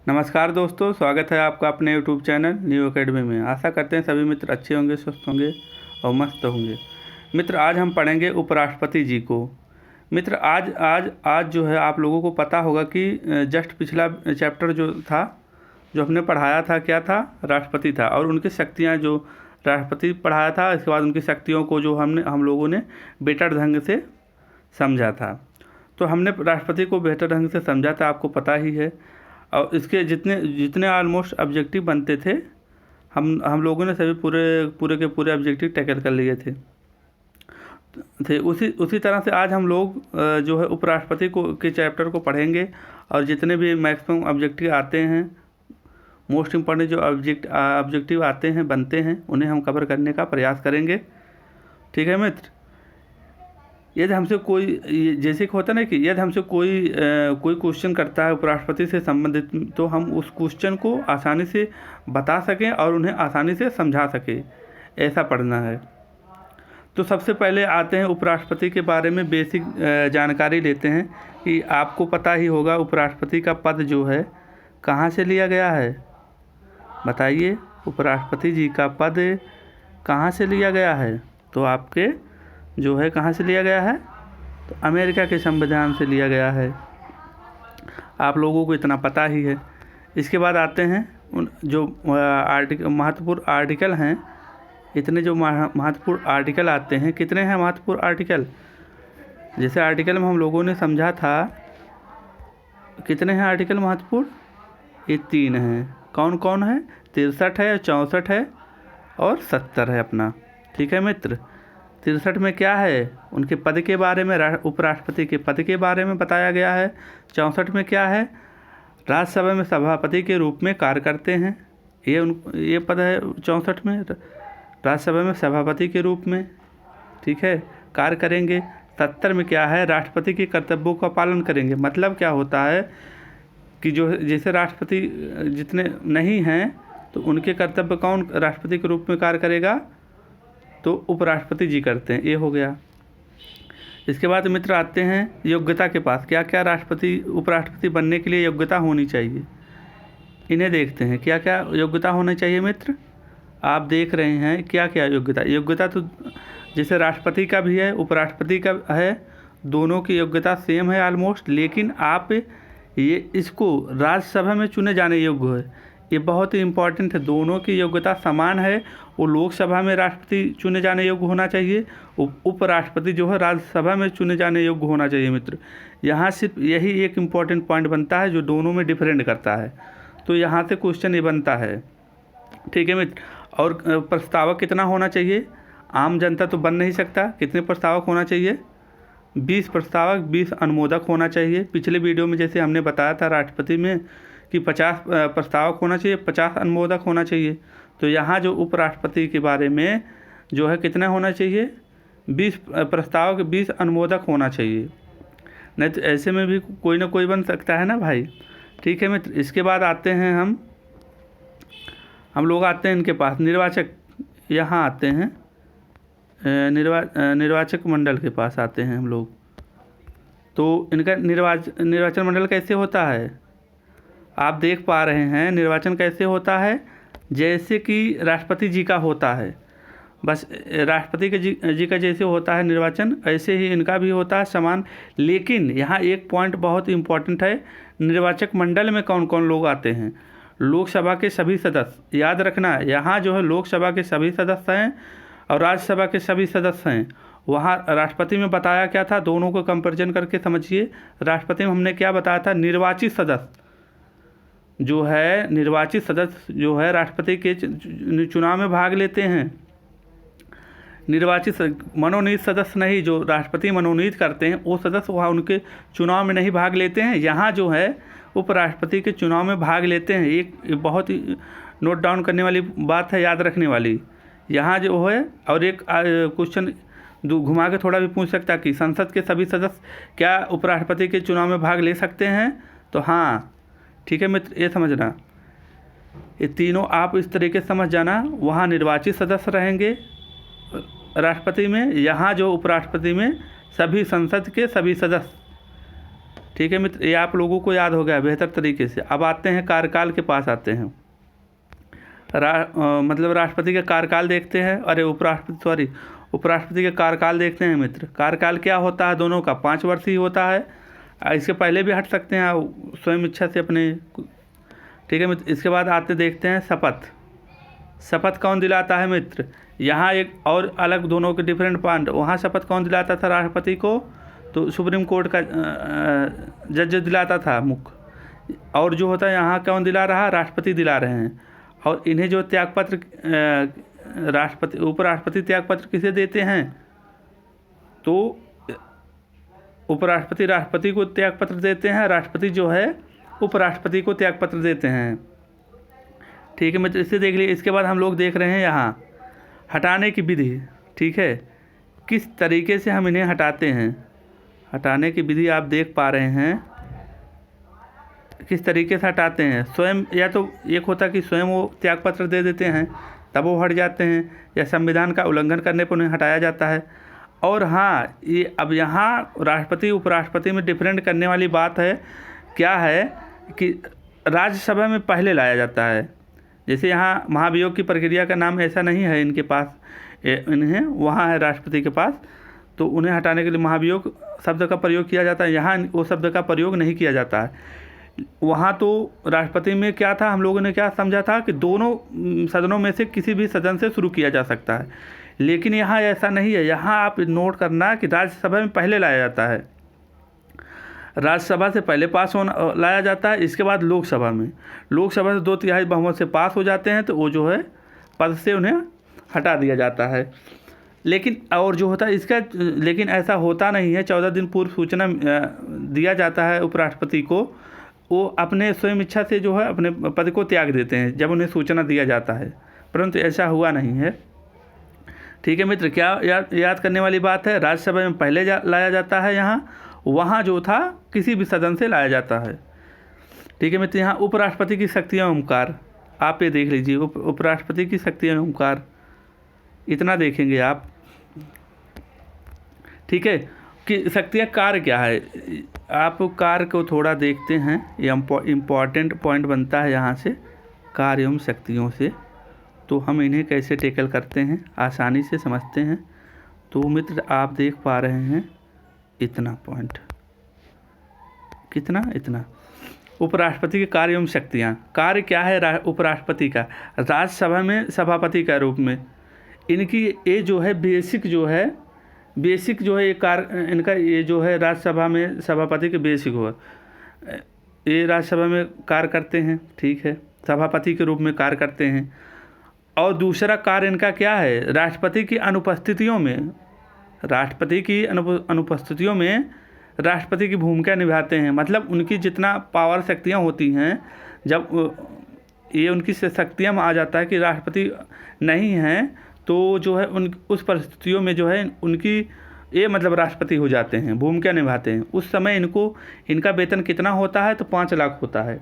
नमस्कार दोस्तों, स्वागत है आपका अपने यूट्यूब चैनल न्यू एकेडमी में। आशा करते हैं सभी मित्र अच्छे होंगे, स्वस्थ होंगे और मस्त होंगे। मित्र, आज हम पढ़ेंगे उपराष्ट्रपति जी को। मित्र, आज आज आज जो है आप लोगों को पता होगा कि जस्ट पिछला चैप्टर जो था, जो हमने पढ़ाया था, क्या था? राष्ट्रपति था और उनकी शक्तियाँ। जो राष्ट्रपति पढ़ाया था, इसके बाद उनकी शक्तियों को जो हम लोगों ने बेटर ढंग से समझा था। तो हमने राष्ट्रपति को बेहतर ढंग से समझा था, आपको पता ही है। और इसके जितने जितने ऑलमोस्ट ऑब्जेक्टिव बनते थे, हम लोगों ने सभी पूरे के पूरे ऑब्जेक्टिव टैकल कर लिए थे। उसी तरह से आज हम लोग जो है उपराष्ट्रपति के चैप्टर को पढ़ेंगे और जितने भी मैक्सिमम ऑब्जेक्टिव आते हैं, मोस्ट इम्पॉर्टेंट जो ऑब्जेक्टिव आते हैं, बनते हैं, उन्हें हम कवर करने का प्रयास करेंगे। ठीक है मित्र। यदि हमसे कोई, जैसे कि होता है ना कि यदि हमसे कोई क्वेश्चन करता है उपराष्ट्रपति से संबंधित, तो हम उस क्वेश्चन को आसानी से बता सकें और उन्हें आसानी से समझा सकें, ऐसा पढ़ना है। तो सबसे पहले आते हैं उपराष्ट्रपति के बारे में बेसिक जानकारी लेते हैं कि आपको पता ही होगा उपराष्ट्रपति का पद जो है कहाँ से लिया गया है। बताइए, उपराष्ट्रपति जी का पद कहाँ से लिया गया है? तो आपके जो है कहाँ से लिया गया है? तो अमेरिका के संविधान से लिया गया है। आप लोगों को इतना पता ही है। इसके बाद आते हैं उन जो महत्वपूर्ण आर्टिकल हैं। इतने जो महत्वपूर्ण आर्टिकल आते हैं, कितने हैं महत्वपूर्ण आर्टिकल? जैसे आर्टिकल में हम लोगों ने समझा था, कितने हैं आर्टिकल महत्वपूर्ण? ये 3 हैं। कौन कौन है? 63 है, 64 है और 70 है अपना। ठीक है मित्र। 63 में क्या है? उनके पद के बारे में, उपराष्ट्रपति के पद के बारे में बताया गया है। 64 में क्या है? राज्यसभा में सभापति के रूप में कार्य करते हैं। ये पद है 64 में, राज्यसभा में सभापति के रूप में, ठीक है, कार्य करेंगे। 70 में क्या है? राष्ट्रपति के कर्तव्यों का पालन करेंगे। मतलब क्या होता है कि जो जैसे राष्ट्रपति जितने नहीं हैं, तो उनके कर्तव्य कौन राष्ट्रपति के रूप में कार्य करेगा? तो उपराष्ट्रपति जी करते हैं। ये हो गया। इसके बाद मित्र आते हैं योग्यता के पास। क्या क्या उपराष्ट्रपति बनने के लिए योग्यता होनी चाहिए, इन्हें देखते हैं। क्या क्या योग्यता होनी चाहिए मित्र? आप देख रहे हैं क्या क्या योग्यता तो जैसे राष्ट्रपति का भी है, उपराष्ट्रपति का है, दोनों की योग्यता सेम है ऑलमोस्ट। लेकिन आप ये इसको राज्यसभा में चुने जाने योग्य है, ये बहुत ही इम्पॉर्टेंट है। दोनों की योग्यता समान है। वो लोकसभा में राष्ट्रपति चुने जाने योग्य होना चाहिए, उपराष्ट्रपति जो है राज्यसभा में चुने जाने योग्य होना चाहिए मित्र। यहाँ सिर्फ यही एक इम्पॉर्टेंट पॉइंट बनता है जो दोनों में डिफरेंट करता है। तो यहाँ से क्वेश्चन ये बनता है। ठीक है मित्र। और प्रस्तावक कितना होना चाहिए? आम जनता तो बन नहीं सकता। कितने प्रस्तावक होना चाहिए? 20 प्रस्तावक, 20 अनुमोदक होना चाहिए। पिछले वीडियो में जैसे हमने बताया था राष्ट्रपति में कि 50 प्रस्तावक होना चाहिए, 50 अनुमोदक होना चाहिए। तो यहाँ जो उपराष्ट्रपति के बारे में जो है कितना होना चाहिए? 20 प्रस्तावक, 20 अनुमोदक होना चाहिए। नहीं तो ऐसे में भी कोई ना कोई बन सकता है ना भाई। ठीक है मित्र। इसके बाद आते हैं हम लोग आते हैं इनके पास, निर्वाचक। यहाँ आते हैं निर्वाचक मंडल के पास आते हैं हम लोग। तो इनका निर्वाचन मंडल कैसे होता है? आप देख पा रहे हैं निर्वाचन कैसे होता है। जैसे कि राष्ट्रपति जी का होता है, बस राष्ट्रपति के जी का जैसे होता है निर्वाचन, ऐसे ही इनका भी होता है समान। लेकिन यहाँ एक पॉइंट बहुत इम्पोर्टेंट है। निर्वाचक मंडल में कौन कौन लोग आते हैं? लोकसभा के सभी सदस्य। याद रखना, यहाँ जो है लोकसभा के सभी सदस्य हैं और राज्यसभा के सभी सदस्य हैं। वहाँ राष्ट्रपति में बताया क्या था, दोनों को कंपैरिजन करके समझिए। राष्ट्रपति में हमने क्या बताया था? निर्वाचित सदस्य जो है राष्ट्रपति के चुनाव में भाग लेते हैं। निर्वाचित मनोनीत सदस्य नहीं, जो राष्ट्रपति मनोनीत करते हैं वो सदस्य वहाँ उनके चुनाव में नहीं भाग लेते हैं। यहाँ जो है उपराष्ट्रपति के चुनाव में भाग लेते हैं। एक बहुत ही नोट डाउन करने वाली बात है, याद रखने वाली। यहाँ जो है, और एक क्वेश्चन घुमा के थोड़ा भी पूछ सकता कि संसद के सभी सदस्य क्या उपराष्ट्रपति के चुनाव में भाग ले सकते हैं? तो हाँ, ठीक है मित्र, ये समझना। ये तीनों आप इस तरीके से समझ जाना। वहाँ निर्वाचित सदस्य रहेंगे राष्ट्रपति में, यहाँ जो उपराष्ट्रपति में सभी संसद के सभी सदस्य ठीक है मित्र, ये आप लोगों को याद हो गया बेहतर तरीके से। अब आते हैं कार्यकाल के पास आते हैं। मतलब राष्ट्रपति का कार्यकाल देखते हैं, अरे उपराष्ट्रपति का कार्यकाल देखते हैं मित्र। कार्यकाल क्या होता है, दोनों का 5 वर्ष ही होता है। इसके पहले भी हट सकते हैं स्वयं इच्छा से अपने, ठीक है मित्र। इसके बाद आते देखते हैं शपथ। शपथ कौन दिलाता है मित्र, यहाँ एक और अलग दोनों के डिफरेंट पॉइंट। वहाँ शपथ कौन दिलाता था राष्ट्रपति को, तो सुप्रीम कोर्ट का जज दिलाता था मुख्य, और जो होता है यहाँ कौन दिला रहा, राष्ट्रपति दिला रहे हैं। और इन्हें जो त्यागपत्र राष्ट्रपति उपराष्ट्रपति त्यागपत्र किसे देते हैं, तो उपराष्ट्रपति राष्ट्रपति को त्यागपत्र देते हैं, राष्ट्रपति जो है उपराष्ट्रपति को त्यागपत्र देते हैं, ठीक है मित्र। इससे देख लीजिए। इसके बाद हम लोग देख रहे हैं यहाँ हटाने की विधि, ठीक है, किस तरीके से हम इन्हें हटाते हैं। हटाने की विधि आप देख पा रहे हैं किस तरीके से हटाते हैं। स्वयं, या तो एक होता कि स्वयं वो त्यागपत्र दे देते हैं तब वो हट जाते हैं, या संविधान का उल्लंघन करने पर उन्हें हटाया जाता है। और हाँ, ये अब यहाँ राष्ट्रपति उपराष्ट्रपति में डिफरेंट करने वाली बात है, क्या है कि राज्यसभा में पहले लाया जाता है। जैसे यहाँ महाभियोग की प्रक्रिया का नाम ऐसा नहीं है इनके पास, इन्हें वहाँ है राष्ट्रपति के पास, तो उन्हें हटाने के लिए महाभियोग शब्द का प्रयोग किया जाता है। यहाँ वो शब्द का प्रयोग नहीं किया जाता है। वहाँ तो राष्ट्रपति में क्या था, हम लोगों ने क्या समझा था कि दोनों सदनों में से किसी भी सदन से शुरू किया जा सकता है, लेकिन यहाँ ऐसा नहीं है। यहाँ आप नोट करना कि राज्यसभा में पहले लाया जाता है, राज्यसभा से पहले पास होना लाया जाता है। इसके बाद लोकसभा में, लोकसभा से 2/3 बहुमत से पास हो जाते हैं, तो वो जो है पद से उन्हें हटा दिया जाता है। लेकिन और जो होता है इसका, लेकिन ऐसा होता नहीं है। 14 दिन पूर्व सूचना दिया जाता है उपराष्ट्रपति को, वो अपने स्वयं इच्छा से जो है अपने पद को त्याग देते हैं जब उन्हें सूचना दिया जाता है, परंतु ऐसा हुआ नहीं है, ठीक है मित्र। क्या याद करने वाली बात है, राज्यसभा में पहले लाया जाता है, यहाँ वहाँ जो था किसी भी सदन से लाया जाता है, ठीक है मित्र। यहाँ उपराष्ट्रपति की शक्तियाँ ओमकार, आप ये देख लीजिए, उपराष्ट्रपति की शक्तियाँ ओमकार, इतना देखेंगे आप, ठीक है। कि शक्तियाँ कार्य क्या है, आप कार्य को थोड़ा देखते हैं, ये इम्पॉर्टेंट पॉइंट बनता है यहाँ से, कार्य एवं शक्तियों से। तो हम इन्हें कैसे टेकल करते हैं, आसानी से समझते हैं। तो मित्र आप देख पा रहे हैं इतना पॉइंट, कितना, इतना। उपराष्ट्रपति के कार्य एवं शक्तियाँ। कार्य क्या है उपराष्ट्रपति का, राज्यसभा में सभापति का रूप में इनकी ये जो है बेसिक जो है ये कार्य इनका, ये जो है राज्यसभा में सभापति के बेसिक हुआ, ये राज्यसभा में कार्य करते हैं, ठीक है, सभापति के रूप में कार्य करते हैं। और दूसरा कार्य इनका क्या है, राष्ट्रपति की अनुपस्थितियों में, राष्ट्रपति की भूमिका निभाते हैं। मतलब उनकी जितना पावर शक्तियाँ होती हैं, जब ये उनकी शक्तियाँ में आ जाता है कि राष्ट्रपति नहीं हैं, तो जो है उस परिस्थितियों में जो है उनकी ये मतलब राष्ट्रपति हो जाते हैं, भूमिका निभाते हैं। उस समय इनका वेतन कितना होता है, तो 5 लाख होता है।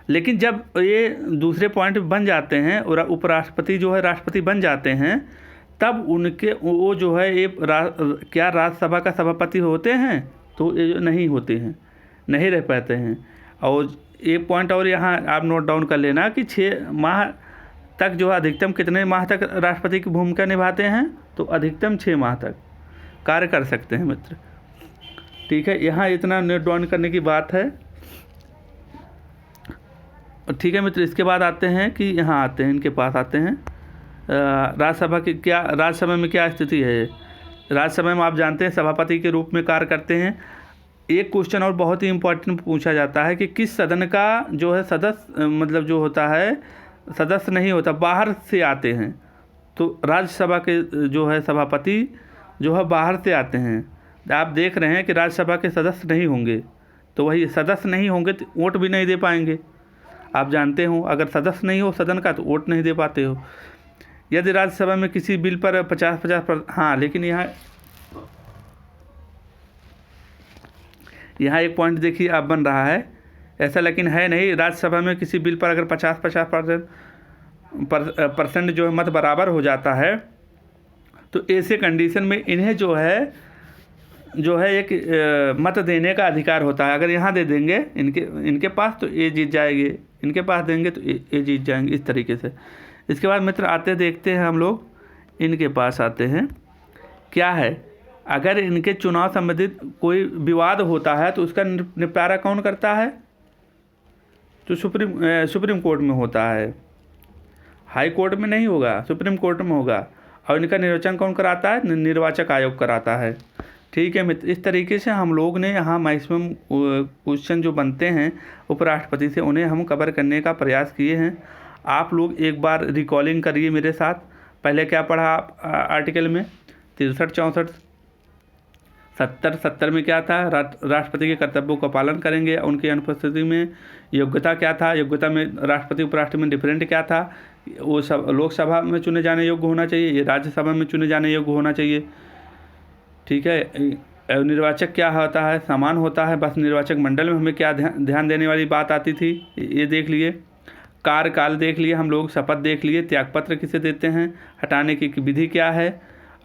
लेकिन जब ये दूसरे पॉइंट बन जाते हैं और उपराष्ट्रपति जो है राष्ट्रपति बन जाते हैं, तब उनके वो जो है ये क्या राज्यसभा का सभापति होते हैं, तो ये नहीं होते हैं, नहीं रह पाते हैं। और एक पॉइंट और यहाँ आप नोट डाउन कर लेना कि 6 माह तक जो है अधिकतम कितने माह तक राष्ट्रपति की भूमिका निभाते हैं, तो अधिकतम 6 माह तक कार्य कर सकते हैं मित्र, ठीक है। यहाँ इतना नोट डाउन करने की बात है, ठीक है मित्र। इसके बाद आते हैं कि यहाँ आते हैं, इनके पास आते हैं राज्यसभा में क्या स्थिति है। राज्यसभा में आप जानते हैं सभापति के रूप में कार्य करते हैं। एक क्वेश्चन और बहुत ही इम्पोर्टेंट पूछा जाता है कि किस सदन का जो है सदस्य, मतलब जो होता है सदस्य नहीं होता, बाहर से आते हैं। तो राज्यसभा के जो है सभापति जो है बाहर से आते हैं। आप देख रहे हैं कि राज्यसभा के सदस्य नहीं होंगे, तो वही सदस्य नहीं होंगे तो वोट भी नहीं दे पाएंगे। आप जानते हो अगर सदस्य नहीं हो सदन का तो वोट नहीं दे पाते हो। यदि राज्यसभा में किसी बिल पर 50-50 हाँ, लेकिन यहाँ एक पॉइंट देखिए आप बन रहा है ऐसा, लेकिन है नहीं। राज्यसभा में किसी बिल पर अगर 50% जो है मत बराबर हो जाता है, तो ऐसे कंडीशन में इन्हें जो है जो है एक मत देने का अधिकार होता है। अगर यहाँ दे देंगे इनके पास तो ये जीत जाएंगे, इनके पास देंगे तो ये जीत जाएंगे, इस तरीके से। इसके बाद मित्र आते देखते हैं हम लोग इनके पास आते हैं। क्या है, अगर इनके चुनाव संबंधित कोई विवाद होता है तो उसका निपटारा कौन करता है? तो सुप्रीम कोर्ट में होता है, हाई कोर्ट में नहीं होगा, सुप्रीम कोर्ट में होगा। और इनका निर्वाचन कौन कराता है? निर्वाचक आयोग कराता है। ठीक है मित्र, इस तरीके से हम लोग ने यहाँ मैक्सिमम क्वेश्चन जो बनते हैं उपराष्ट्रपति से उन्हें हम कवर करने का प्रयास किए हैं। आप लोग एक बार रिकॉलिंग करिए मेरे साथ। पहले क्या पढ़ा आप आर्टिकल में? 63, 64, 70 में क्या था? राष्ट्रपति के कर्तव्यों का पालन करेंगे। उनकी अनुपस्थिति में योग्यता क्या था? योग्यता में राष्ट्रपति उपराष्ट्रपति में डिफरेंट क्या था? वो सब लोकसभा में चुने जाने योग्य होना चाहिए, ये राज्यसभा में चुने जाने योग्य होना चाहिए। ठीक है। निर्वाचक क्या होता है? समान होता है। बस निर्वाचक मंडल में हमें क्या ध्यान देने वाली बात आती थी, ये देख लिए। कार्यकाल देख लिए हम लोग, शपथ देख लिए, त्यागपत्र किसे देते हैं, हटाने की विधि क्या है,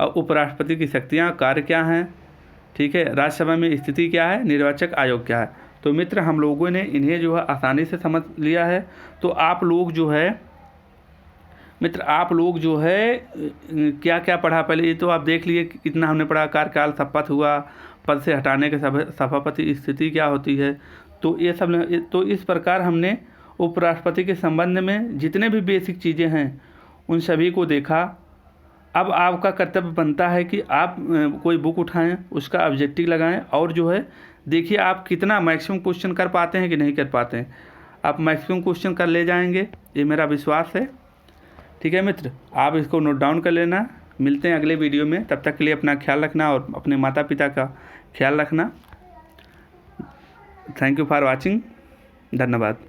और उपराष्ट्रपति की शक्तियाँ, कार्य क्या हैं। ठीक है। राज्यसभा में स्थिति क्या है, निर्वाचक आयोग क्या है। तो मित्र हम लोगों ने इन्हें जो है आसानी से समझ लिया है। तो आप लोग जो है मित्र, आप लोग जो है क्या क्या पढ़ा पहले ये तो आप देख लिए कितना हमने पढ़ा। कार्यकाल, शपथ हुआ, पद से हटाने के सभापति, स्थिति क्या होती है। तो ये सब, तो इस प्रकार हमने उपराष्ट्रपति के संबंध में जितने भी बेसिक चीज़ें हैं उन सभी को देखा। अब आपका कर्तव्य बनता है कि आप कोई बुक उठाएं, उसका ऑब्जेक्टिव लगाएं और जो है देखिए आप कितना मैक्सिमम क्वेश्चन कर पाते हैं कि नहीं कर पाते हैं। आप मैक्सिमम क्वेश्चन कर ले जाएंगे, ये मेरा विश्वास है। ठीक है मित्र, आप इसको नोट डाउन कर लेना। मिलते हैं अगले वीडियो में, तब तक के लिए अपना ख्याल रखना और अपने माता पिता का ख्याल रखना। Thank you for watching. धन्यवाद।